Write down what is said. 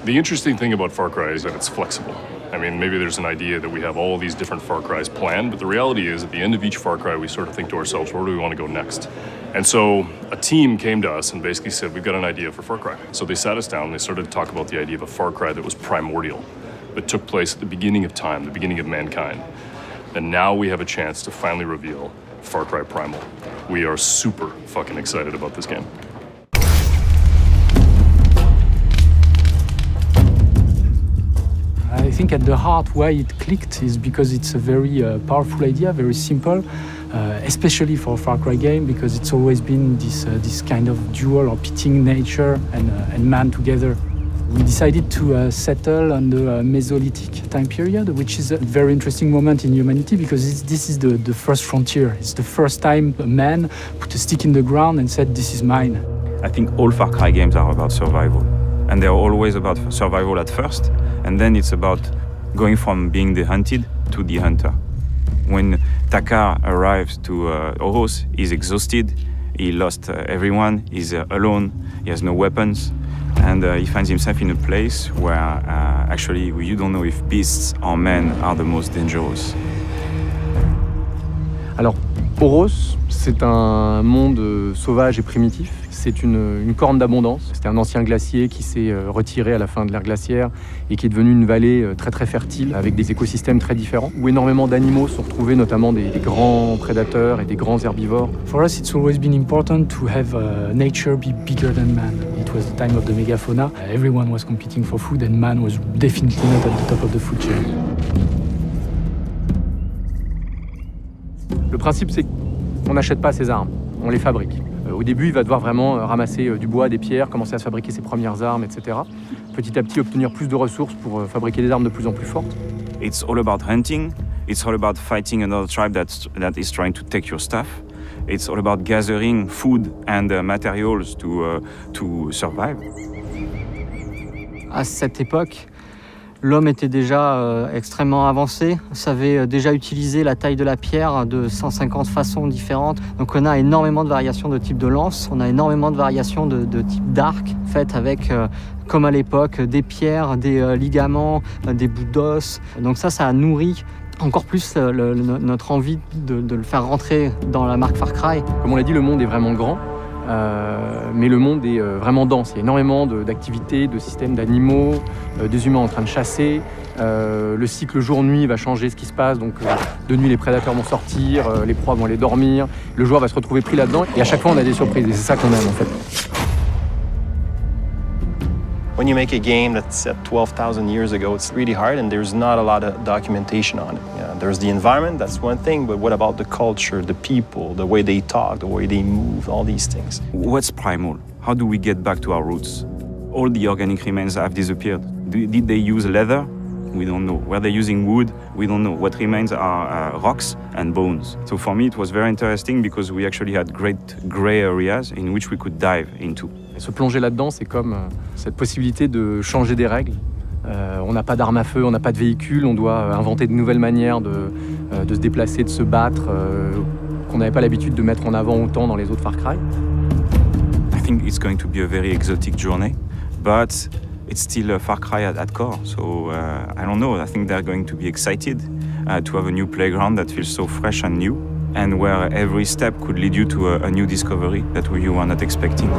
The interesting thing about Far Cry is that it's flexible. I mean, maybe there's an idea that we have all these different Far Crys planned, but the reality is at the end of each Far Cry, we sort of think to ourselves, where do we want to go next? And so a team came to us and basically said, we've got an idea for Far Cry. So they sat us down, they started to talk about the idea of a Far Cry that was primordial, that took place at the beginning of time, the beginning of mankind. And now we have a chance to finally reveal Far Cry Primal. We are super fucking excited about this game. I think at the heart why it clicked is because it's a very powerful idea, very simple, especially for a Far Cry game, because it's always been this kind of dual or pitting nature and man together. We decided to settle on the Mesolithic time period, which is a very interesting moment in humanity because this is the first frontier. It's the first time a man put a stick in the ground and said, "This is mine." I think all Far Cry games are about survival. And they're always about survival at first, and then it's about going from being the hunted to the hunter. When Takar arrives to Oros, he's exhausted, he lost everyone, he's alone, he has no weapons, and he finds himself in a place where actually you don't know if beasts or men are the most dangerous. Alors, Oros, c'est un monde sauvage et primitif. C'est une corne d'abondance. C'était un ancien glacier qui s'est retiré à la fin de l'ère glaciaire et qui est devenu une vallée très très fertile avec des écosystèmes très différents où énormément d'animaux sont retrouvés, notamment des grands prédateurs et des grands herbivores. For us, it's always been important to have nature be bigger than man. It was the time of the megafauna. Everyone was competing for food and man was definitely not at the top of the food chain. Le principe, c'est qu'on n'achète pas ses armes, on les fabrique. Au début, il va devoir vraiment ramasser du bois, des pierres, commencer à se fabriquer ses premières armes, etc. Petit à petit, obtenir plus de ressources pour fabriquer des armes de plus en plus fortes. It's all about hunting. It's all about fighting another tribe that is trying to take your stuff. It's all about gathering food and materials to survive. À cette époque, l'homme était déjà extrêmement avancé, savait déjà utiliser la taille de la pierre de 150 façons différentes. Donc on a énormément de variations de type de lance, on a énormément de variations de type d'arc, faites avec, comme à l'époque, des pierres, des ligaments, des bouts d'os. Donc ça a nourri encore plus notre envie de le faire rentrer dans la marque Far Cry. Comme on l'a dit, le monde est vraiment grand. Mais le monde est vraiment dense. Il y a énormément d'activités, de systèmes d'animaux, des humains en train de chasser. Le cycle jour-nuit va changer ce qui se passe. Donc de nuit, les prédateurs vont sortir, les proies vont aller dormir. Le joueur va se retrouver pris là-dedans. Et à chaque fois, on a des surprises. Et c'est ça qu'on aime en fait. When you make a game that's set 12,000 years ago, it's really hard and there's not a lot of documentation on it. Yeah, there's the environment, that's one thing, but what about the culture, the people, the way they talk, the way they move, all these things? What's primal? How do we get back to our roots? All the organic remains have disappeared. Did they use leather? We don't know. Were they using wood? We don't know. What remains are rocks and bones. So for me, it was very interesting because we actually had great gray areas in which we could dive into. Et se plonger là-dedans, c'est comme cette possibilité de changer des règles. On n'a pas d'armes à feu, on n'a pas de véhicule, on doit inventer de nouvelles manières de se déplacer, de se battre, qu'on n'avait pas l'habitude de mettre en avant autant dans les autres Far Cry. I think it's going to be a very exotic journey, but it's still a Far Cry at core. So I don't know, I think they're going to be excited to have a new playground that feels so fresh and new, and where every step could lead you to a new discovery that you were not expecting.